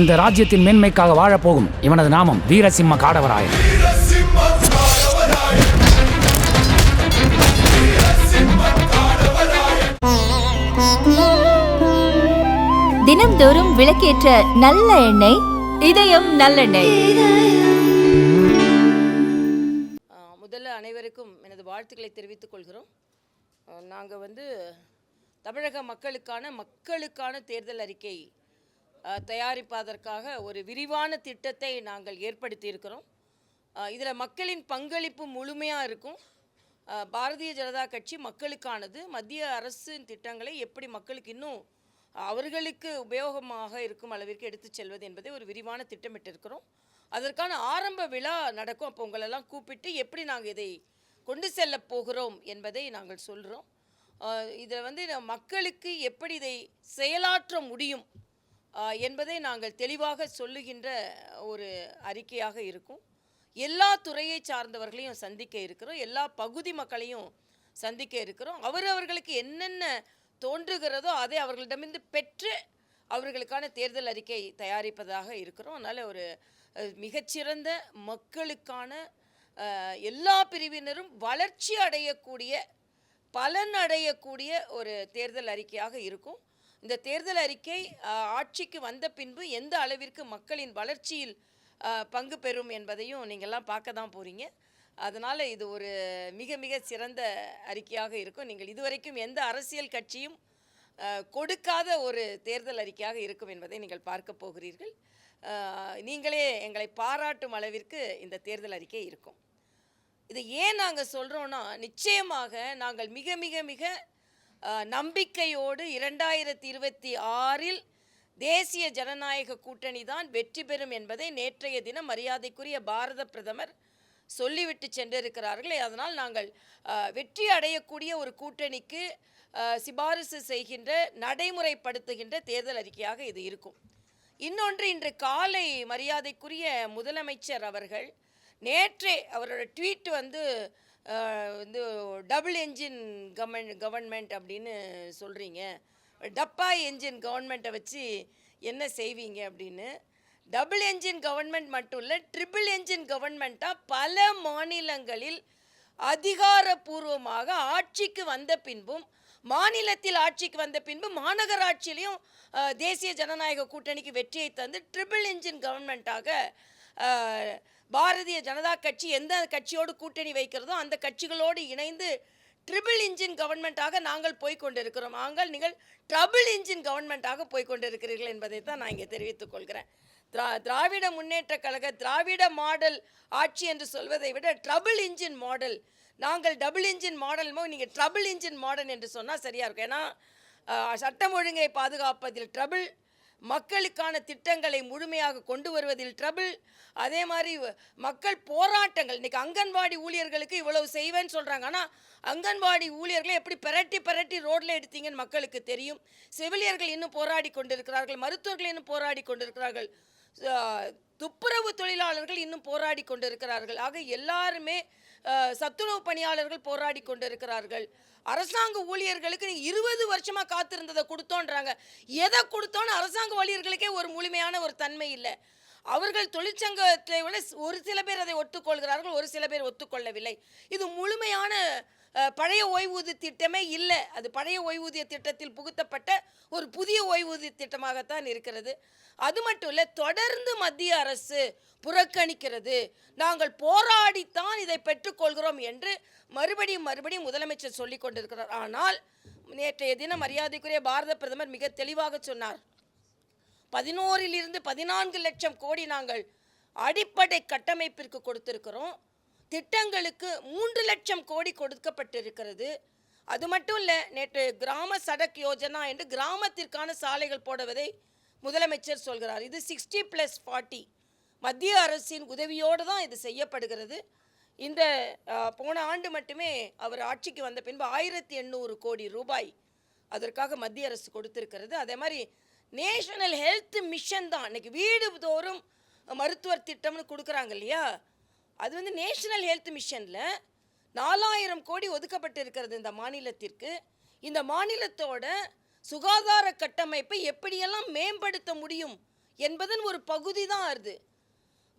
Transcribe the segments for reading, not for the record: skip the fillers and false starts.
இந்த ராஜ்யத்தின் மேன்மைக்காக வாழப்போகும் இவனது நாமம் வீரசிம்ம காடவராயன். தினம்தோறும் விளக்கேற்ற நல்ல எண்ணெய் இதயம் நல்லெண்ணெய். முதல்ல அனைவருக்கும் எனது வாழ்த்துக்களை தெரிவித்துக் கொள்கிறோம். நாங்கள் தமிழக மக்களுக்கான தேர்தல் அறிக்கை தயாரிப்பதற்காக ஒரு விரிவான திட்டத்தை நாங்கள் ஏற்படுத்தி இருக்கிறோம். இதில் மக்களின் பங்களிப்பு முழுமையாக இருக்கும். பாரதிய ஜனதா கட்சி மக்களுக்கானது. மத்திய அரசின் திட்டங்களை எப்படி மக்களுக்கு இன்னும் அவர்களுக்கு உபயோகமாக இருக்கும் அளவிற்கு எடுத்து செல்வது என்பதை ஒரு விரிவான திட்டமிட்டிருக்கிறோம். அதற்கான ஆரம்ப விழா நடக்கும். அப்போ உங்களெல்லாம் கூப்பிட்டு எப்படி நாங்கள் இதை கொண்டு செல்ல போகிறோம் என்பதை நாங்கள் சொல்கிறோம். இதில் மக்களுக்கு எப்படி இதை செயலாற்ற முடியும் என்பதை நாங்கள் தெளிவாக சொல்லுகின்ற ஒரு அறிக்கையாக இருக்கும். எல்லா துறையை சார்ந்தவர்களையும் சந்திக்க இருக்கிறோம். எல்லா பகுதி மக்களையும் சந்திக்க இருக்கிறோம். அவர்களுக்கு என்னென்ன தோன்றுகிறதோ அதை அவர்களிடமிருந்து பெற்று அவர்களுக்கான தேர்தல் அறிக்கை தயாரிப்பதாக இருக்கிறோம். அதனால் ஒரு மிகச்சிறந்த மக்களுக்கான எல்லா பிரிவினரும் வளர்ச்சி அடையக்கூடிய பலன் அடையக்கூடிய ஒரு தேர்தல் அறிக்கையாக இருக்கும். இந்த தேர்தல் அறிக்கை ஆட்சிக்கு வந்த பின்பு எந்த அளவிற்கு மக்களின் வளர்ச்சியில் பங்கு பெறும் என்பதையும் நீங்கள்லாம் பார்க்க தான் போகிறீங்க. அதனால் இது ஒரு மிக மிக சிறந்த அறிக்கையாக இருக்கும். நீங்கள் இதுவரைக்கும் எந்த அரசியல் கட்சியும் கொடுக்காத ஒரு தேர்தல் அறிக்கையாக இருக்கும் என்பதை நீங்கள் பார்க்க போகிறீர்கள். நீங்களே எங்களை பாராட்டும் அளவிற்கு இந்த தேர்தல் அறிக்கை இருக்கும். இதை ஏன் நாங்கள் சொல்கிறோன்னா, நிச்சயமாக நாங்கள் மிக மிக மிக நம்பிக்கையோடு 2026 தேசிய ஜனநாயக கூட்டணி தான் வெற்றி பெறும் என்பதை நேற்றைய தினம் மரியாதைக்குரிய பாரத பிரதமர் சொல்லிவிட்டு சென்றிருக்கிறார்கள். அதனால் நாங்கள் வெற்றி அடையக்கூடிய ஒரு கூட்டணிக்கு சிபாரிசு செய்கின்ற நடைமுறைப்படுத்துகின்ற தேர்தல் அறிக்கையாக இது இருக்கும். இன்னொன்று, இன்று காலை மரியாதைக்குரிய முதலமைச்சர் அவர்கள் நேற்றே அவரோட ட்வீட் டபுள் என்ஜின் கவர்மெண்ட் அப்படின்னு சொல்கிறீங்க, டப்பா என்ஜின் கவர்மெண்ட்டை வச்சு என்ன செய்வீங்க அப்படின்னு. டபுள் என்ஜின் கவர்மெண்ட் மட்டும் இல்லை, ட்ரிபிள் என்ஜின் கவர்மெண்ட்டாக பல மாநிலங்களில் அதிகாரப்பூர்வமாக ஆட்சிக்கு வந்த பின்பும், மாநிலத்தில் ஆட்சிக்கு வந்த பின்பு மாநகராட்சியிலையும் தேசிய ஜனநாயக கூட்டணிக்கு வெற்றியை தந்து ட்ரிபிள் என்ஜின் கவர்மெண்ட்டாக பாரதிய ஜனதா கட்சி எந்த கட்சியோடு கூட்டணி வைக்கிறதோ அந்த கட்சிகளோடு இணைந்து ட்ரிபிள் இன்ஜின் கவர்மெண்ட்டாக நாங்கள் போய்கொண்டிருக்கிறோம். நாங்கள் நீங்கள் ட்ரபிள் இன்ஜின் கவர்மெண்ட்டாக போய்கொண்டிருக்கிறீர்கள் என்பதை தான் நான் இங்கே தெரிவித்துக் கொள்கிறேன். திராவிட முன்னேற்ற கழக திராவிட மாடல் ஆட்சி என்று சொல்வதை விட ட்ரபிள் இன்ஜின் மாடல், நாங்கள் டபுள் இன்ஜின் மாடல், நீங்கள் ட்ரபிள் இன்ஜின் மாடல் என்று சொன்னால் சரியாக இருக்கும். ஏன்னா சட்டம் ஒழுங்கை பாதுகாப்பதில் ட்ரபிள், மக்களுக்கான திட்டங்களை முழுமையாக கொண்டு வருவதில் ட்ரபிள், அதே மாதிரி மக்கள் போராட்டங்கள். இன்றைக்கி அங்கன்வாடி ஊழியர்களுக்கு இவ்வளவு செய்வேன்னு சொல்கிறாங்க. ஆனால் அங்கன்வாடி ஊழியர்களை எப்படி பெரட்டி ரோட்டில் எடுத்தீங்கன்னு மக்களுக்கு தெரியும். செவிலியர்கள் இன்னும் போராடி கொண்டிருக்கிறார்கள், மருத்துவர்கள் இன்னும் போராடி கொண்டிருக்கிறார்கள், துப்புரவு தொழிலாளர்கள் இன்னும் போராடி கொண்டிருக்கிறார்கள். ஆக எல்லாருமே, சத்துணவு பணியாளர்கள் போராடி கொண்டிருக்கிறார்கள். அரசாங்க ஊழியர்களுக்கு நீங்கள் 20 வருஷமாக காத்திருந்ததை கொடுத்தோன்றாங்க. எதை கொடுத்தோன்னு அரசாங்க ஊழியர்களுக்கே ஒரு முழுமையான ஒரு தன்மை இல்லை. அவர்கள் தொழிற்சங்கத்தை விட ஒரு சில பேர் அதை ஒத்துக்கொள்கிறார்கள், ஒரு சில பேர் ஒத்துக்கொள்ளவில்லை. இது முழுமையான பழைய ஓய்வூதிய திட்டமே இல்லை. அது பழைய ஓய்வூதிய திட்டத்தில் புகுத்தப்பட்ட ஒரு புதிய ஓய்வூதிய திட்டமாகத்தான் இருக்கிறது. அது மட்டும் இல்லை, தொடர்ந்து மத்திய அரசு புறக்கணிக்கிறது. நாங்கள் போராடித்தான் இதை பெற்றுக்கொள்கிறோம் என்று மறுபடியும் முதலமைச்சர் சொல்லி கொண்டிருக்கிறார். ஆனால் நேற்றைய தினம் மரியாதைக்குரிய பாரத பிரதமர் மிக தெளிவாக சொன்னார். 11 to 14 லட்சம் கோடி நாங்கள் அடிப்படை கட்டமைப்பிற்கு கொடுத்திருக்கிறோம். திட்டங்களுக்கு 3 லட்சம் கோடி கொடுக்கப்பட்டிருக்கிறது. அது மட்டும் இல்லை, நேற்று கிராம சடக் யோஜனா என்று கிராமத்திற்கான சாலைகள் போடுவதை முதலமைச்சர் சொல்கிறார். இது 60+40 மத்திய அரசின் உதவியோடு தான் இது செய்யப்படுகிறது. இந்த போன ஆண்டு மட்டுமே அவர் ஆட்சிக்கு வந்த பின்பு 1800 கோடி ரூபாய் அதற்காக மத்திய அரசு கொடுத்திருக்கிறது. அதே மாதிரி நேஷனல் ஹெல்த் மிஷன் தான் இன்னைக்கு வீடு தோறும் மருத்துவர் திட்டம்னு கொடுக்குறாங்க இல்லையா. அது நேஷனல் ஹெல்த் மிஷனில் 4000 கோடி ஒதுக்கப்பட்டு இருக்கிறது இந்த மாநிலத்திற்கு. இந்த மாநிலத்தோட சுகாதார கட்டமைப்பை எப்படியெல்லாம் மேம்படுத்த முடியும் என்பதன் ஒரு பகுதி தான் அது.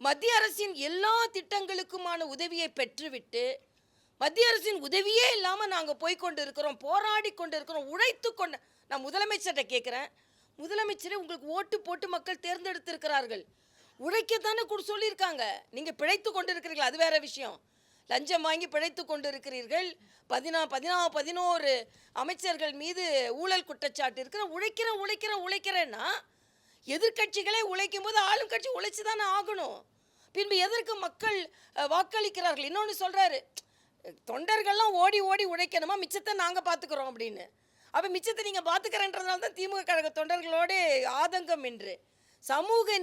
மத்திய அரசின் எல்லா திட்டங்களுக்குமான உதவியை பெற்றுவிட்டு மத்திய அரசின் உதவியே இல்லாமல் நாங்கள் போய்கொண்டு இருக்கிறோம், போராடி கொண்டு இருக்கிறோம், உழைத்து கொண்டு. நான் முதலமைச்சர்கிட்ட கேட்குறேன், முதலமைச்சரே உங்களுக்கு ஓட்டு போட்டு மக்கள் தேர்ந்தெடுத்திருக்கிறார்கள், உழைக்கத்தானே சொல்லியிருக்காங்க. நீங்கள் பிழைத்து கொண்டு இருக்கிறீர்கள், அது வேற விஷயம். லஞ்சம் வாங்கி பிழைத்து கொண்டு இருக்கிறீர்கள். 11 அமைச்சர்கள் மீது ஊழல் குற்றச்சாட்டு இருக்கிற. உழைக்கிறேன்னா எதிர்கட்சிகளே உழைக்கும் போது ஆளும் கட்சி உழைச்சி தானே ஆகணும். பின்பு எதற்கு மக்கள் வாக்களிக்கிறார்கள்? இன்னொன்று சொல்கிறாரு, தொண்டர்கள்லாம் ஓடி ஓடி உழைக்கணுமா, மிச்சத்தை நாங்கள் பார்த்துக்குறோம் அப்படின்னு. அப்போ மிச்சத்தை நீங்கள் பார்த்துக்கிறேன்றதுனால தான் திமுக கழக தொண்டர்களோடு ஆதங்கம் என்று. சமூக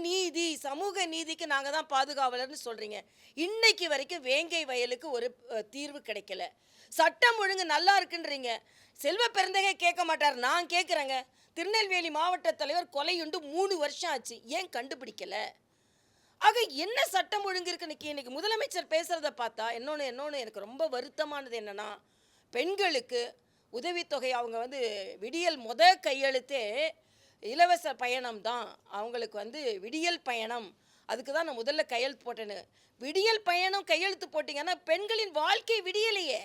நீதிக்கு நாங்கள் தான் பாதுகாவலர்னு சொல்கிறீங்க. இன்னைக்கு வரைக்கும் வேங்கை வயலுக்கு ஒரு தீர்வு கிடைக்கல. சட்டம் ஒழுங்கு நல்லா இருக்குன்றீங்க. செல்வ பெருந்தகை கேட்க மாட்டார், நான் கேட்குறேங்க. திருநெல்வேலி மாவட்ட தலைவர் கொலையுண்டு 3 வருஷம் ஆச்சு, ஏன் கண்டுபிடிக்கல? ஆக என்ன சட்டம் ஒழுங்கு இருக்கு? இன்னைக்கு முதலமைச்சர் பேசுகிறத பார்த்தா இன்னொன்று எனக்கு ரொம்ப வருத்தமானது என்னன்னா, பெண்களுக்கு உதவித்தொகை அவங்க விடியல் கையெழுத்தே இலவச பயணம் தான். அவங்களுக்கு விடியல் பயணம், அதுக்கு தான் நான் முதல்ல கையெழுத்து போட்டேன்னு. விடியல் பயணம் கையெழுத்து போட்டிங்கன்னா பெண்களின் வாழ்க்கை விடியலையே.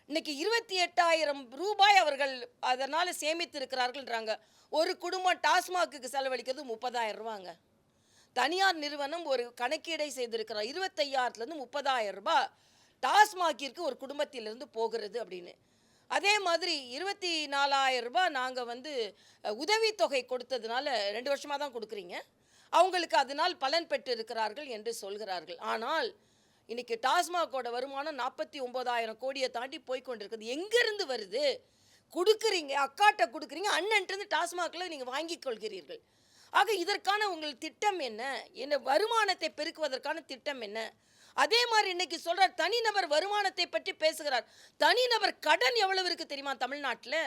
இன்னைக்கு 28,000 ரூபாய் அவர்கள் அதனால் சேமித்திருக்கிறார்கள்ன்றாங்க. ஒரு குடும்பம் டாஸ்மாக்கு செலவழிக்கிறது 30,000 ரூபாங்க. தனியார் நிறுவனம் ஒரு கணக்கீடை செய்திருக்கிறார், 25,000 30,000 ரூபாய் டாஸ்மாகிற்கு ஒரு குடும்பத்திலிருந்து போகிறது அப்படின்னு. அதே மாதிரி 24,000 ரூபாய் நாங்கள் உதவித்தொகை கொடுத்ததுனால 2 வருஷமாக தான் கொடுக்குறீங்க, அவங்களுக்கு அதனால் பலன் பெற்று இருக்கிறார்கள் என்று சொல்கிறார்கள். ஆனால் இன்னைக்கு டாஸ்மாகோட வருமானம் 49,000 கோடியை தாண்டி போய்கொண்டிருக்குது. எங்கேருந்து வருது? கொடுக்குறீங்க, அக்காட்ட கொடுக்குறீங்க, அண்ணன்ட்டு டாஸ்மாகில் நீங்கள் வாங்கி கொள்கிறீர்கள். ஆக இதற்கான உங்கள் திட்டம் என்ன? வருமானத்தை பெருக்குவதற்கான திட்டம் என்ன? அதே மாதிரி இன்னைக்கு சொல்கிறார், தனிநபர் வருமானத்தை பற்றி பேசுகிறார். தனிநபர் கடன் எவ்வளவு இருக்குது தெரியுமா தமிழ்நாட்டில்?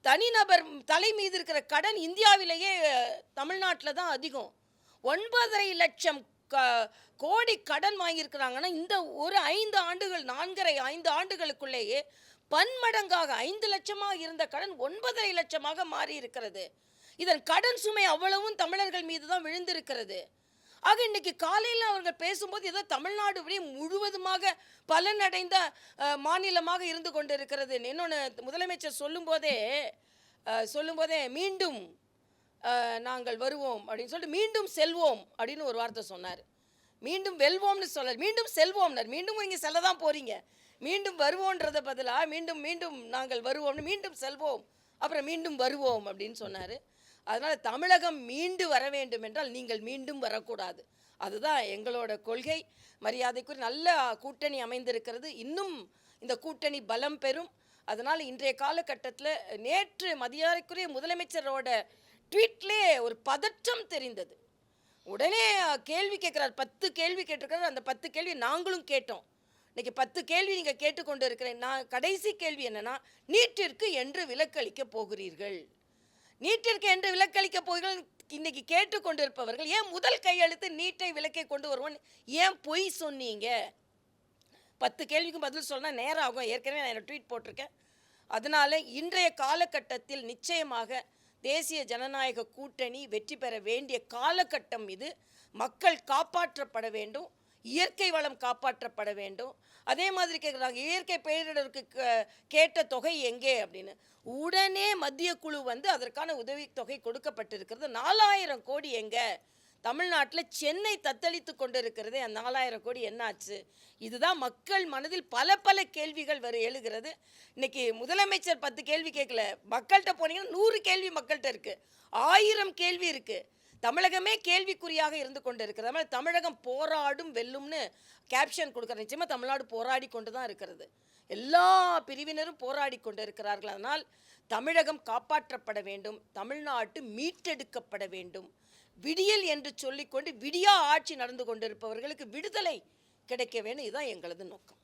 தனிநபர் தலை மீது இருக்கிற கடன் இந்தியாவிலேயே தமிழ்நாட்டில் தான் அதிகம். 9.5 லட்சம் கோடி கடன் வாங்கியிருக்கிறாங்கன்னா இந்த ஒரு 5 ஆண்டுகள் 4.5 ஆண்டுகளுக்குள்ளேயே பன்மடங்காக 5 லட்சமாக இருந்த கடன் 9.5 லட்சமாக மாறி இருக்கிறது. இதன் கடன் சுமை அவ்வளவும் தமிழர்கள் மீது தான் விழுந்திருக்கிறது. ஆக இன்னைக்கு காலையில் அவர்கள் பேசும்போது ஏதோ தமிழ்நாடு முழுவதுமாக பலனடைந்த மாநிலமாக இருந்து கொண்டு இருக்கிறது. இன்னொன்று முதலமைச்சர் சொல்லும்போதே மீண்டும் நாங்கள் வருவோம் அப்படின்னு சொல்லிட்டு மீண்டும் செல்வோம் அப்படின்னு ஒரு வார்த்தை சொன்னார். மீண்டும் வெல்வோம்னு சொல்லார், மீண்டும் செல்வோம்னார். மீண்டும் இங்கே செல்ல தான் போகிறீங்க, மீண்டும் வருவோன்றதை பதிலாக மீண்டும் நாங்கள் வருவோம்னு மீண்டும் செல்வோம், அப்புறம் மீண்டும் வருவோம் அப்படின்னு சொன்னார். அதனால் தமிழகம் மீண்டு வர வேண்டும் என்றால் நீங்கள் மீண்டும் வரக்கூடாது. அதுதான் எங்களோட கொள்கை. மரியாதைக்குரிய நல்ல கூட்டணி அமைந்திருக்கிறது, இன்னும் இந்த கூட்டணி பலம் பெறும். அதனால் இன்றைய காலகட்டத்தில் நேற்று மரியாதைக்குரிய முதலமைச்சரோட ட்வீட்லேயே ஒரு பதற்றம் தெரிந்தது. உடனே கேள்வி கேட்குறார், 10 கேள்வி கேட்டிருக்கிறார். அந்த 10 கேள்வி நாங்களும் கேட்டோம். இன்றைக்கி 10 கேள்வி நீங்கள் கேட்டுக்கொண்டு இருக்கிறேன். நான் கடைசி கேள்வி என்னென்னா, நீட்டிற்கு என்று விலக்களிக்க போகிறீர்கள், நீட்டிற்கு என்று விலக்களிக்க போகிறீர்கள். இன்றைக்கி கேட்டுக்கொண்டிருப்பவர்கள் ஏன் முதல் கையெழுத்து நீட்டை விலக்கை கொண்டு வருவோன்னு ஏன் பொய் சொன்னீங்க? 10 கேள்விக்கும் பதில் சொன்னால் நேரம் ஆகும். ஏற்கனவே நான் ட்வீட் போட்டிருக்கேன். அதனால் இன்றைய காலகட்டத்தில் நிச்சயமாக தேசிய ஜனநாயக கூட்டணி வெற்றி பெற வேண்டிய காலகட்டம் இது. மக்கள் காப்பாற்றப்பட வேண்டும், இயற்கை வளம் காப்பாற்றப்பட வேண்டும். அதே மாதிரி கேட்குறாங்க, இயற்கை பேரிடருக்கு கேட்ட தொகை எங்கே அப்படின்னு. உடனே மத்திய குழு அதற்கான உதவித்தொகை கொடுக்கப்பட்டிருக்கிறது. 4,000 கோடி எங்கே? தமிழ்நாட்டில் சென்னை தத்தளித்து கொண்டு இருக்கிறதே, அந்த 4,000 கோடி என்னாச்சு? இதுதான் மக்கள் மனதில் பல கேள்விகள் எழுகிறது. இன்னைக்கு முதலமைச்சர் 10 கேள்வி கேட்கல, மக்கள்கிட்ட போனீங்கன்னா 100 கேள்வி மக்கள்கிட்ட இருக்குது, 1000 கேள்வி இருக்குது. தமிழகமே கேள்விக்குறியாக இருந்து கொண்டு இருக்கிறது. அதனால் தமிழகம் போராடும் வெல்லும்னு கேப்ஷன் கொடுக்குற. நிச்சயமாக தமிழ்நாடு போராடி கொண்டு தான் இருக்கிறது, எல்லா பிரிவினரும் போராடி கொண்டு இருக்கிறார்கள். அதனால் தமிழகம் காப்பாற்றப்பட வேண்டும், தமிழ்நாட்டு மீட்டெடுக்கப்பட வேண்டும். விடியல் என்று சொல்லிக்கொண்டு விடியா ஆட்சி நடந்து கொண்டிருப்பவர்களுக்கு விடுதலை கிடைக்க வேண்டும், இதுதான் எங்களது நோக்கம்.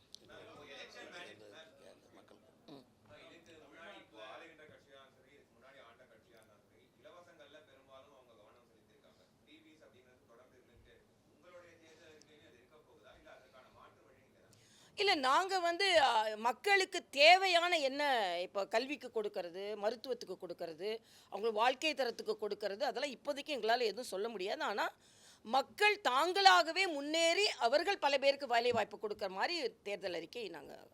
இல்லை நாங்கள் வந்து மக்களுக்கு தேவையான என்ன இப்போ கல்விக்கு கொடுக்கறது, மருத்துவத்துக்கு கொடுக்கறது, அவங்க வாழ்க்கை தரத்துக்கு கொடுக்கறது, அதெல்லாம் இப்போதைக்கு எங்களால் எதுவும் சொல்ல முடியாது. ஆனால் மக்கள் தாங்களாகவே முன்னேறி அவர்கள் பல பேருக்கு வேலை வாய்ப்பு கொடுக்குற மாதிரி தேர்தல் அறிக்கை நாங்கள்.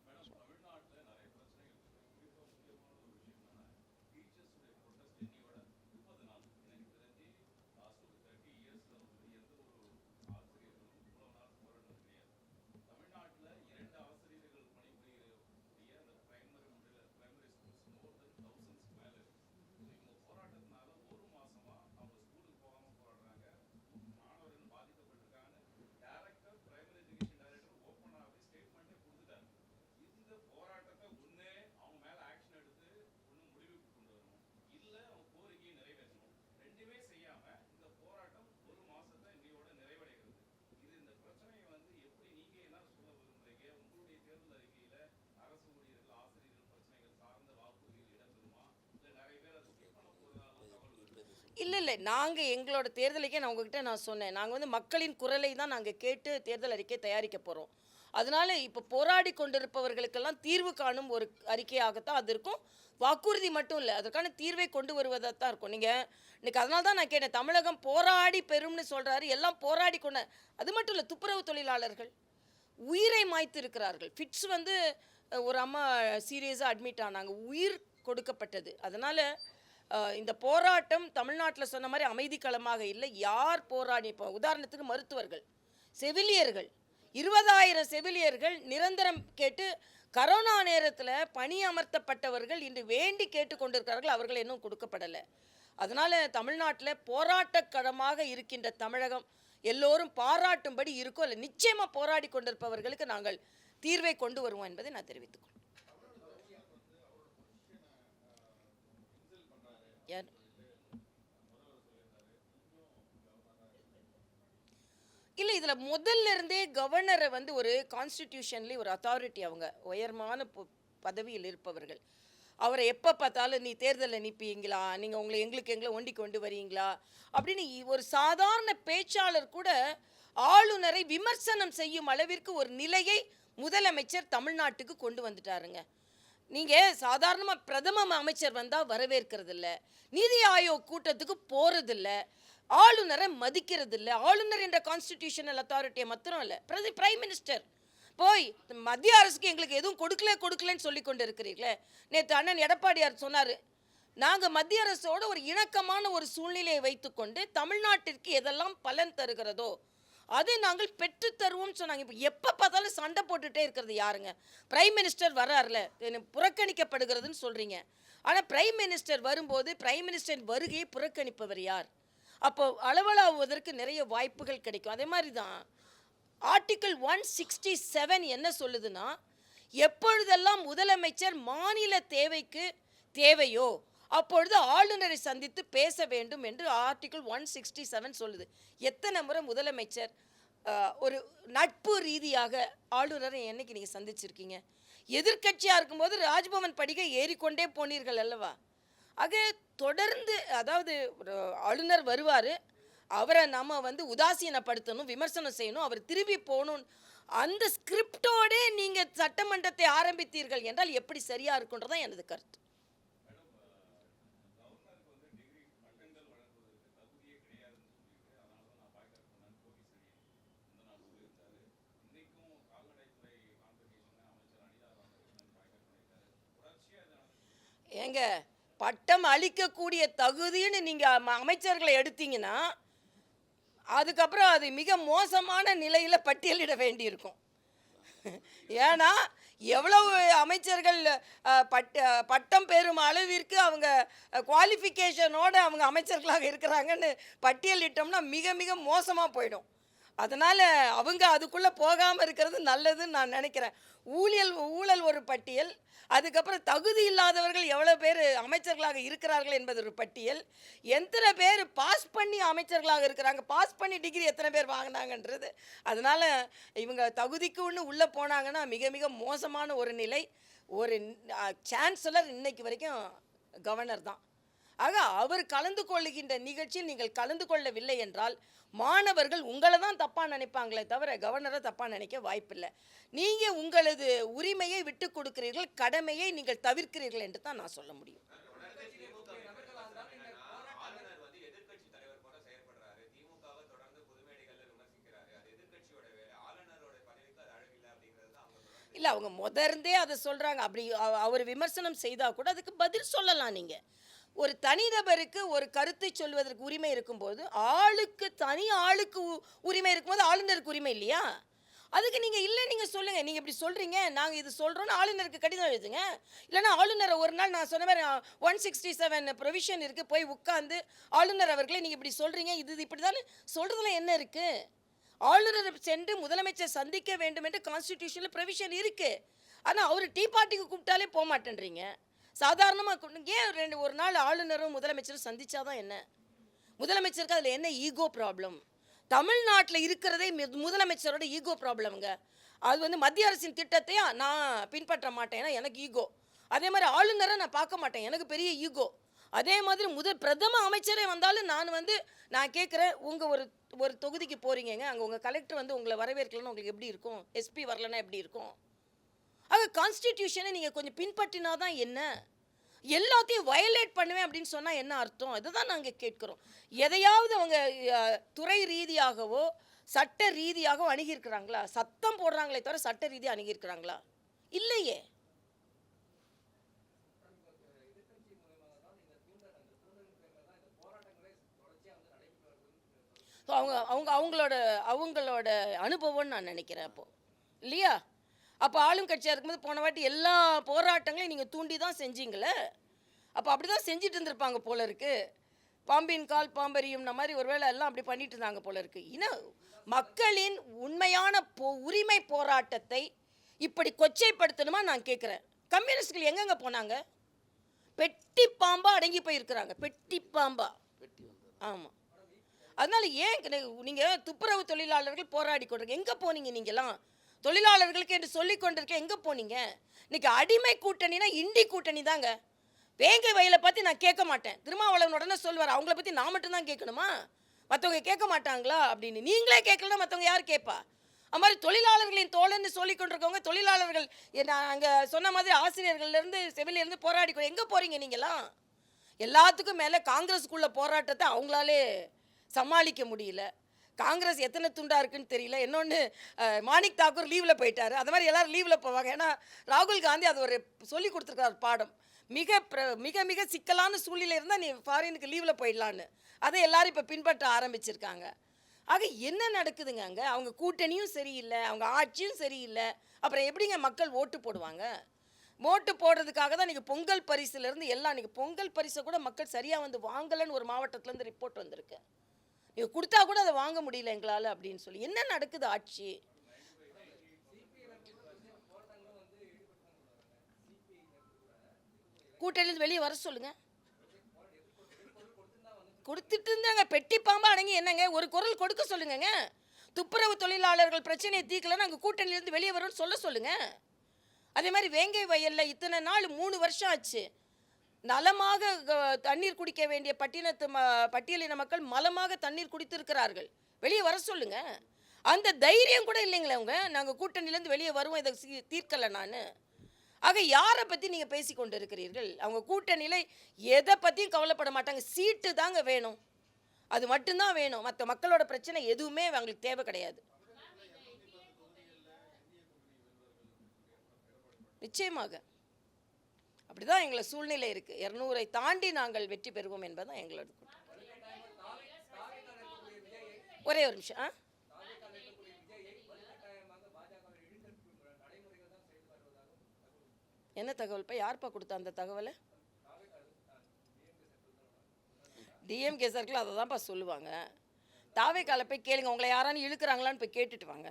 இல்லை நாங்கள் எங்களோட தேர்தலுக்கே நான் உங்ககிட்ட நான் சொன்னேன், நாங்கள் வந்து மக்களின் குரலை தான் நாங்கள் கேட்டு தேர்தல் அறிக்கை தயாரிக்க போகிறோம். அதனால இப்போ போராடி கொண்டிருப்பவர்களுக்கெல்லாம் தீர்வு காணும் ஒரு அறிக்கையாகத்தான் அது இருக்கும். வாக்குறுதி மட்டும் இல்லை, அதற்கான தீர்வை கொண்டு வருவதாக தான் இருக்கும். நீங்கள் இன்னைக்கு அதனால தான் நான் கேட்டேன், தமிழகம் போராடி பெறும்னு சொல்கிறாரு, எல்லாம் போராடி கொண்ட. அது மட்டும் இல்லை, துப்புரவு தொழிலாளர்கள் உயிரை மாய்த்து இருக்கிறார்கள். ஃபிட்ஸ் வந்து ஒரு அம்மா சீரியஸாக அட்மிட் ஆனாங்க, உயிர் கொடுக்கப்பட்டது. அதனால் இந்த போராட்டம் தமிழ்நாட்டில் சொன்ன மாதிரி அமைதிக்களமாக இல்லை. யார் போராடி, இப்போ உதாரணத்துக்கு மருத்துவர்கள், செவிலியர்கள், 20,000 செவிலியர்கள் நிரந்தரம் கேட்டு கரோனா நேரத்தில் பணியமர்த்தப்பட்டவர்கள் இன்று வேண்டி கேட்டுக்கொண்டிருக்கிறார்கள், அவர்கள் இன்னும் கொடுக்கப்படலை. அதனால் தமிழ்நாட்டில் போராட்டக்களமாக இருக்கின்ற தமிழகம் எல்லோரும் பாராட்டும்படி இருக்கோ இல்லை, நிச்சயமாக போராடி கொண்டிருப்பவர்களுக்கு நாங்கள் தீர்வை கொண்டு வருவோம் என்பதை நான் தெரிவித்துக்கொள்கிறேன். யார்? இல்லை, இதில் முதல்ல இருந்தே கவர்னரை வந்து ஒரு கான்ஸ்டிடியூஷன்லி ஒரு அத்தாரிட்டி, அவங்க உயர்மான பதவியில் இருப்பவர்கள். அவரை எப்போ பார்த்தாலும் நீ தேர்தலில் நிற்பீங்களா, நீங்கள் எங்களை ஒண்டி கொண்டு வரீங்களா அப்படின்னு ஒரு சாதாரண பேச்சாளர் கூட ஆளுநரை விமர்சனம் செய்யும் அளவிற்கு ஒரு நிலையை முதலமைச்சர் தமிழ்நாட்டுக்கு கொண்டு வந்துட்டாருங்க. நீங்கள் சாதாரணமாக பிரதம அமைச்சர் வந்தால் வரவேற்கிறது இல்லை, நீதி ஆயோக் கூட்டத்துக்கு போகிறதில்ல, ஆளுநரை மதிக்கிறது இல்லை. ஆளுநர் என்ற கான்ஸ்டிடியூஷனல் அத்தாரிட்டியை மாத்திரம் இல்லை, பிரைம் மினிஸ்டர் போய் மத்திய அரசுக்கு எங்களுக்கு எதுவும் கொடுக்கலன்னு சொல்லி கொண்டு இருக்கிறீர்களே. நேற்று அண்ணன் எடப்பாடியார் சொன்னார், நாங்கள் மத்திய அரசோட ஒரு இணக்கமான ஒரு சூழ்நிலையை வைத்துக்கொண்டு தமிழ்நாட்டிற்கு எதெல்லாம் பலன் தருகிறதோ அதை நாங்கள் பெற்று தருவோம்னு சொன்னாங்க. இப்போ எப்போ பார்த்தாலும் சண்டை போட்டுகிட்டே இருக்கிறது யாருங்க? பிரைம் மினிஸ்டர் வராருல, புறக்கணிக்கப்படுகிறதுன்னு சொல்கிறீங்க. ஆனால் பிரைம் மினிஸ்டர் வரும்போது பிரைம் மினிஸ்டர் வருகையை புறக்கணிப்பவர் யார்? அப்போ அளவலாவதற்கு நிறைய வாய்ப்புகள் கிடைக்கும். அதே மாதிரி தான் ஆர்டிக்கிள் 167 என்ன சொல்லுதுன்னா, எப்பொழுதெல்லாம் முதலமைச்சர் மாநில தேவைக்கு தேவையோ அப்பொழுது ஆளுநரை சந்தித்து பேச வேண்டும் என்று ஆர்டிக்கிள் 167 சொல்லுது. எத்தனை முறை முதலமைச்சர் ஒரு நட்பு ரீதியாக ஆளுநரை என்னைக்கு நீங்கள் சந்திச்சிருக்கீங்க? எதிர்கட்சியாக இருக்கும்போது ராஜ்பவன் படிக்க ஏறிக்கொண்டே போனீர்கள் அல்லவா? ஆக தொடர்ந்து, அதாவது ஆளுநர் வருவார், அவரை நம்ம வந்து உதாசீனப்படுத்தணும், விமர்சனம் செய்யணும், அவர் திரும்பி போகணும், அந்த ஸ்கிரிப்டோடே நீங்கள் சட்டமன்றத்தை ஆரம்பித்தீர்கள் என்றால் எப்படி சரியாக இருக்குன்றதான் எனது கருத்து. ஏங்க, பட்டம் அளிக்கக்கூடிய தகுதின்னு நீங்கள் அமைச்சர்களை எடுத்தீங்கன்னா அதுக்கப்புறம் அது மிக மோசமான நிலையில் பட்டியலிட வேண்டியிருக்கும். ஏன்னா எவ்வளவு அமைச்சர்கள் பட்டம் பெறும் அளவிற்கு அவங்க குவாலிஃபிகேஷனோடு அவங்க அமைச்சர்களாக இருக்கிறாங்கன்னு பட்டியலிட்டோம்னா மிக மிக மோசமாக போயிடும். அதனால் அவங்க அதுக்குள்ளே போகாமல் இருக்கிறது நல்லதுன்னு நான் நினைக்கிறேன். ஊழல் ஒரு பட்டியல், அதுக்கப்புறம் தகுதி இல்லாதவர்கள் எவ்வளோ பேர் அமைச்சர்களாக இருக்கிறார்கள் என்பது ஒரு பட்டியல், எத்தனை பேர் பாஸ் பண்ணி அமைச்சர்களாக இருக்கிறாங்க, பாஸ் பண்ணி டிகிரி எத்தனை பேர் வாங்கினாங்கன்றது. அதனால் இவங்க தகுதிக்கு ஒன்று உள்ளே போனாங்கன்னா மிக மிக மோசமான ஒரு நிலை. ஒரு சான்சலர் இன்னைக்கு வரைக்கும் கவர்னர் தான். ஆக அவர் கலந்து கொள்ளுகின்ற நிகழ்ச்சியில் நீங்கள் கலந்து கொள்ளவில்லை என்றால் மாணவர்கள் உங்களை தான் தப்பாக நினைப்பாங்களே தவிர கவர்னரை தப்பாக நினைக்க வாய்ப்பில்லை. நீங்கள் உங்களது உரிமையை விட்டு கொடுக்கிறீர்கள், கடமையை நீங்கள் தவிர்க்கிறீர்கள் என்று தான் நான் சொல்ல முடியும். இல்லை, அவங்க முதர்ந்தே அதை சொல்கிறாங்க. அப்படி அவர் விமர்சனம் செய்தால் கூட அதுக்கு பதில் சொல்லலாம். நீங்கள் ஒரு தனிநபருக்கு ஒரு கருத்தை சொல்வதற்கு உரிமை இருக்கும்போது ஆளுக்கு உரிமை இருக்கும்போது ஆளுநருக்கு உரிமை இல்லையா? அதுக்கு நீங்கள் இல்லை, நீங்கள் சொல்லுங்கள், நீங்கள் இப்படி சொல்கிறீங்க, நாங்கள் இது சொல்கிறோன்னு ஆளுநருக்கு கடிதம் எழுதுங்க. இல்லைன்னா ஆளுநரை ஒரு நாள் நான் சொன்ன மாதிரி 167 ப்ரொவிஷன் இருக்குது, போய் உட்காந்து ஆளுநர் அவர்களே நீங்கள் இப்படி சொல்கிறீங்க, இது இப்படி தானே சொல்கிறதுல என்ன இருக்குது? ஆளுநரை சென்று முதலமைச்சர் சந்திக்க வேண்டும் என்று கான்ஸ்டிடியூஷனில் ப்ரொவிஷன் இருக்குது. ஆனால் அவர் டீ பார்ட்டிக்கு கூப்பிட்டாலே போக மாட்டேன்றீங்க. சாதாரணமாக ஏன் ஒரு நாள் ஆளுநரும் முதலமைச்சரும் சந்திச்சாதான் என்ன? முதலமைச்சருக்கு அதில் என்ன ஈகோ ப்ராப்ளம்? தமிழ்நாட்டில் இருக்கிறதே முதலமைச்சரோட ஈகோ ப்ராப்ளம்ங்க. அது மத்திய அரசின் திட்டத்தையும் நான் பின்பற்ற மாட்டேன், ஏன்னா எனக்கு ஈகோ. அதே மாதிரி ஆளுநரை நான் பார்க்க மாட்டேன், எனக்கு பெரிய ஈகோ. அதே மாதிரி பிரதம அமைச்சரே வந்தாலும் நான் கேட்குறேன், உங்கள் ஒரு தொகுதிக்கு போகிறீங்க, அங்கே உங்கள் கலெக்டர் உங்களை வரவேற்கலன்னா உங்களுக்கு எப்படி இருக்கும்? எஸ்பி வரலன்னா எப்படி இருக்கும்? ஆக கான்ஸ்டிடியூஷனை நீங்கள் கொஞ்சம் பின்பற்றினா தான் என்ன? எல்லாத்தையும் வயலேட் பண்ணுவேன் அப்படின்னு சொன்னால் என்ன அர்த்தம்? அதுதான் நாங்கள் கேட்குறோம். எதையாவது அவங்க துறை ரீதியாகவோ சட்ட ரீதியாகவோ அணுகியிருக்கிறாங்களா? சத்தம் போடுறாங்களே தவிர சட்ட ரீதியாக அணுகியிருக்கிறாங்களா? இல்லையே. அவங்களோட அனுபவம்னு நான் நினைக்கிறேன். அப்போது இல்லையா? அப்போ ஆளும் கட்சியாக இருக்கும்போது போன வாட்டி எல்லா போராட்டங்களையும் நீங்கள் தூண்டி தான் செஞ்சீங்களே. அப்போ அப்படி தான் செஞ்சுட்டு இருந்திருப்பாங்க போல இருக்கு. பாம்பின் கால் பாம்பரியும்ன மாதிரி ஒருவேளை எல்லாம் அப்படி பண்ணிட்டு இருந்தாங்க போல இருக்கு. இன்னும் மக்களின் உண்மையான உரிமை போராட்டத்தை இப்படி கொச்சைப்படுத்தணுமா நான் கேட்குறேன். கம்யூனிஸ்ட்கள் எங்கெங்க போனாங்க? பெட்டி பாம்பா அடங்கி போயிருக்கிறாங்க. பெட்டி பாம்பா. ஆமாம். அதனால ஏன் நீங்கள் துப்புரவு தொழிலாளர்கள் போராடி கொண்டிருக்க எங்கே போனீங்க? நீங்களாம் தொழிலாளர்களுக்கு என்று சொல்லி கொண்டிருக்க எங்கே போனீங்க? இன்னைக்கு அடிமை கூட்டணினா இண்டி கூட்டணி தாங்க. வேங்கை வயலை பற்றி நான் கேட்க மாட்டேன். திருமாவளவன் உடனே சொல்வார், அவங்கள பற்றி நான் மட்டும்தான் கேட்கணுமா, மற்றவங்க கேட்க மாட்டாங்களா அப்படின்னு. நீங்களே கேட்கலன்னா மற்றவங்க யார் கேட்பா? அது மாதிரி தொழிலாளர்களின் தோழன்னு சொல்லி கொண்டிருக்கவங்க தொழிலாளர்கள் அங்கே சொன்ன மாதிரி ஆசிரியர்கள்லேருந்து செவிலிருந்து போராடி எங்கே போகிறீங்க நீங்களாம்? எல்லாத்துக்கும் மேலே காங்கிரஸுக்குள்ள போராட்டத்தை அவங்களாலே சமாளிக்க முடியல. காங்கிரஸ் எத்தனை துண்டாக இருக்குன்னு தெரியல. இன்னொன்று, மாணிக் தாக்கூர் லீவில் போயிட்டார். அது மாதிரி எல்லோரும் லீவில் போவாங்க. ஏன்னா ராகுல் காந்தி அது ஒரு சொல்லி கொடுத்துருக்கார் பாடம். மிக மிக சிக்கலான சூழ்நிலை இருந்தால் நீ ஃபாரினுக்கு லீவில் போயிடலான்னு. அதை எல்லாரும் இப்போ பின்பற்ற ஆரம்பிச்சிருக்காங்க. ஆக என்ன நடக்குதுங்க அங்கே? அவங்க கூட்டணியும் சரியில்லை, அவங்க ஆட்சியும் சரியில்லை. அப்புறம் எப்படிங்க மக்கள் ஓட்டு போடுவாங்க? ஓட்டு போடுறதுக்காக தான் நீங்கள் பொங்கல் பரிசுலேருந்து எல்லாம், நீங்கள் பொங்கல் பரிசை கூட மக்கள் சரியாக வாங்கலைன்னு ஒரு மாவட்டத்துலேருந்து ரிப்போர்ட் வந்திருக்கு. நீங்கள் கொடுத்தா கூட அதை வாங்க முடியல எங்களால் அப்படின்னு சொல்லி. என்ன நடக்குது ஆட்சி? கூட்டணியிலிருந்து வெளியே வர சொல்லுங்க. கொடுத்துட்டு இருந்தாங்க. பெட்டி பாம்பா அடங்கி என்னங்க ஒரு குரல் கொடுக்க சொல்லுங்க. துப்புரவு தொழிலாளர்கள் பிரச்சனையை தீர்க்கலன்னா அங்கே கூட்டணியிலிருந்து வெளியே வரும்னு சொல்லுங்க. அதே மாதிரி வேங்கை வயலில் இத்தனை நாள் 3 வருஷம் ஆச்சு. நலமாக தண்ணீர் குடிக்க வேண்டிய பட்டியலின மக்கள் மலமாக தண்ணீர் குடித்திருக்கிறார்கள். வெளியே வர சொல்லுங்க. அந்த தைரியம் கூட இல்லைங்களே அவங்க. நாங்கள் கூட்டணியிலேருந்து வெளியே வருவோம், இதை தீர்க்கலை நான். ஆக யாரை பற்றி நீங்கள் பேசி கொண்டு இருக்கிறீர்கள்? அவங்க கூட்டணியில் எதை பற்றியும் கவலைப்பட மாட்டாங்க. சீட்டு தாங்க வேணும், அது மட்டும்தான் வேணும். மற்ற மக்களோட பிரச்சனை எதுவுமே அவங்களுக்கு தேவை கிடையாது. நிச்சயமாக அப்படிதான் எங்களை சூழ்நிலை இருக்கு. 200-ஐ தாண்டி நாங்கள் வெற்றி பெறுவோம் என்பதுதான் எங்களோட. ஒரே ஒரு நிமிஷம். என்ன தகவல்ப்பா? யார்ப்பா கொடுத்தா அந்த தகவலை? டிஎம்கே சர்க்கிள் அதை தான்ப்பா சொல்லுவாங்க. தாவேக்கால போய் கேளுங்க, உங்களை யாரானு இழுக்கிறாங்களான்னு போய் கேட்டுட்டு வாங்க.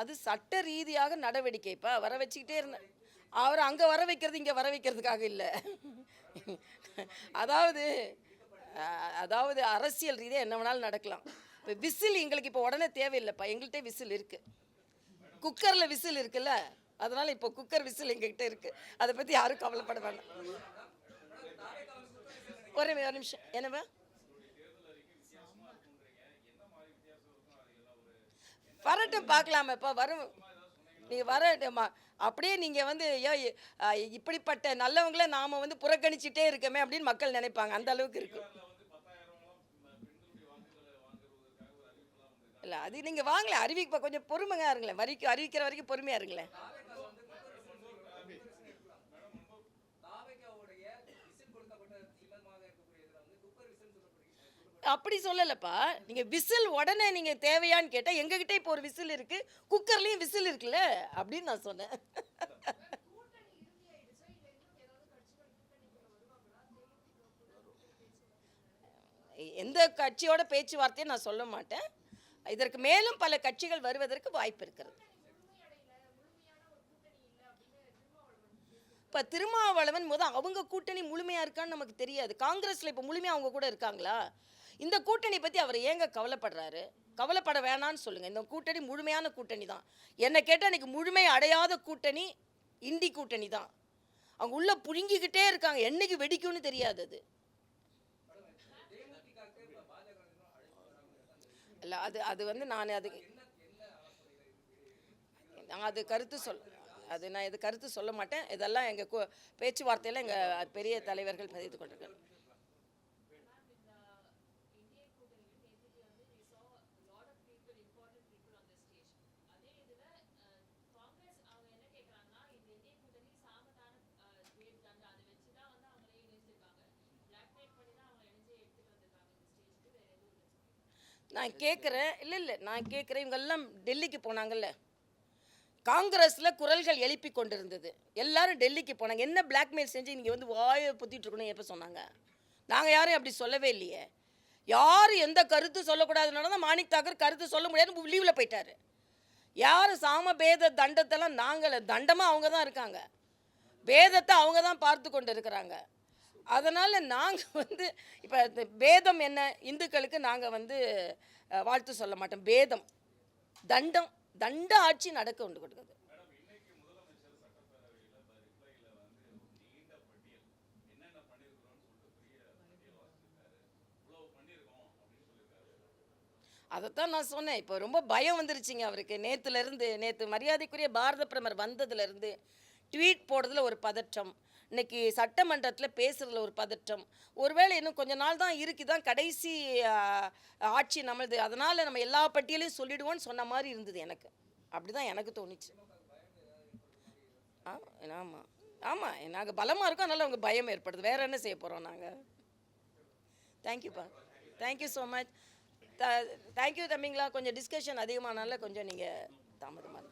அது சட்ட ரீதியாக நடவடிக்கைப்பா. வர வச்சுக்கிட்டே இருந்தேன். அவர் அங்கே வர வைக்கிறது இங்கே வர வைக்கிறதுக்காக இல்லை. அதாவது அரசியல் ரீதியாக என்ன வேணாலும் நடக்கலாம். இப்போ விசில் எங்களுக்கு இப்போ உடனே தேவையில்லைப்பா. எங்கள்கிட்ட விசில் இருக்குது, குக்கரில் விசில் இருக்குல்ல, அதனால் இப்போ குக்கர் விசில் எங்ககிட்ட இருக்குது. அதை பற்றி யாரும் கவலைப்பட வேண்டாம். ஒரு நிமிஷம் என்னவா வரட்டும் பார்க்கலாமா இப்போ வரும். நீங்கள் வரட்டும்மா. அப்படியே நீங்கள் வந்து இப்படிப்பட்ட நல்லவங்கள நாம் வந்து புறக்கணிச்சிட்டே இருக்கமே அப்படின்னு மக்கள் நினைப்பாங்க. அந்த அளவுக்கு இருக்கு. இல்லை அது நீங்கள் வாங்கல அறிவிப்பா கொஞ்சம் பொறுமையாக இருங்களேன். அறிவிக்கிற வரைக்கும் பொறுமையாக இருங்களேன். அப்படி சொல்லலப்பா. நீங்க விசில் உடனே நீங்க தேவையான்னு கேட்டா எங்ககிட்ட இப்போ ஒரு விசில் இருக்கு, குக்கர்லயும் விசில் இருக்குல்ல அப்படின்னு நான் சொன்னேன். எந்த கட்சியோட பேச்சுவார்த்தையும் நான் சொல்ல மாட்டேன். இதற்கு மேலும் பல கட்சிகள் வருவதற்கு வாய்ப்பு இருக்கிறது. இப்போ திருமாவளவன் அவங்க கூட்டணி முழுமையாக இருக்கான்னு நமக்கு தெரியாது. காங்கிரஸில் இப்போ முழுமையாக அவங்க கூட இருக்காங்களா? இந்த கூட்டணி பற்றி அவர் ஏங்க கவலைப்படுறாரு? கவலைப்பட வேணான்னு சொல்லுங்கள். இந்த கூட்டணி முழுமையான கூட்டணி தான். என்னை கேட்டால் இன்றைக்கி முழுமை அடையாத கூட்டணி இந்தி கூட்டணி தான். அவங்க உள்ளே புழுங்கிக்கிட்டே இருக்காங்க. என்னைக்கு வெடிக்கும்னு தெரியாது. அது இல்லை அது வந்து நான் அது கருத்து நான் இது கருத்து சொல்ல மாட்டேன். இதெல்லாம் எங்கள் பேச்சுவார்த்தையில் எங்கள் பெரிய தலைவர்கள் பதிவு கொண்டிருக்காங்க. நான் கேட்குறேன். இல்லை நான் கேட்குறேன், இவங்கெல்லாம் டெல்லிக்கு போனாங்கல்ல, காங்கிரஸில் குரல்கள் எழுப்பி கொண்டிருந்தது. எல்லாரும் டெல்லிக்கு போனாங்க. என்ன பிளாக்மெயில் செஞ்சு நீங்கள் வந்து வாயை புத்திட்டு இருக்கணும் எப்போ சொன்னாங்க? நாங்கள் யாரும் அப்படி சொல்லவே இல்லையே. யார் எந்த கருத்து சொல்லக்கூடாதுனால தான் மாணிக் தாக்கர் கருத்து சொல்ல முடியாதுன்னு லீவில் போயிட்டார். யார் சாம பேத தண்டத்தெல்லாம் தண்டமாக அவங்க தான் இருக்காங்க. பேதத்தை அவங்க தான் பார்த்து கொண்டு இருக்கிறாங்க. அதனால் நாங்கள் வந்து இப்போ இந்த பேதம் என்ன, இந்துக்களுக்கு நாங்கள் வந்து வாழ்த்து சொல்ல மாட்டோம். பேதம் தண்ட ஆட்சி நடக்க கொண்டு கொடுக்குது. அதைத்தான் நான் சொன்னேன். இப்போ ரொம்ப பயம் வந்துருச்சுங்க அவருக்கு. நேற்று மரியாதைக்குரிய பாரத பிரதமர் வந்ததுலேருந்து ட்வீட் போடுறதுல ஒரு பதற்றம், இன்னைக்கு சட்டமன்றத்தில் பேசுகிறதுல ஒரு பதற்றம். ஒருவேளை இன்னும் கொஞ்ச நாள் தான் இருக்குதான் கடைசி ஆட்சி நம்மளது, அதனால் நம்ம எல்லா பட்டியலையும் சொல்லிடுவோன்னு சொன்ன மாதிரி இருந்தது எனக்கு. அப்படி தான் எனக்கு தோணுச்சு. ஆமாம் ஆமாம் நாங்கள் பலமாக இருக்கோம், அதனால் அவங்க பயம் ஏற்படுது. வேறு என்ன செய்ய போகிறோம் நாங்கள்? தேங்க்யூப்பா. Thank you so much. தேங்க்யூ தம்பிங்களா. கொஞ்சம் டிஸ்கஷன் அதிகமானால கொஞ்சம் நீங்கள் தாமதமாக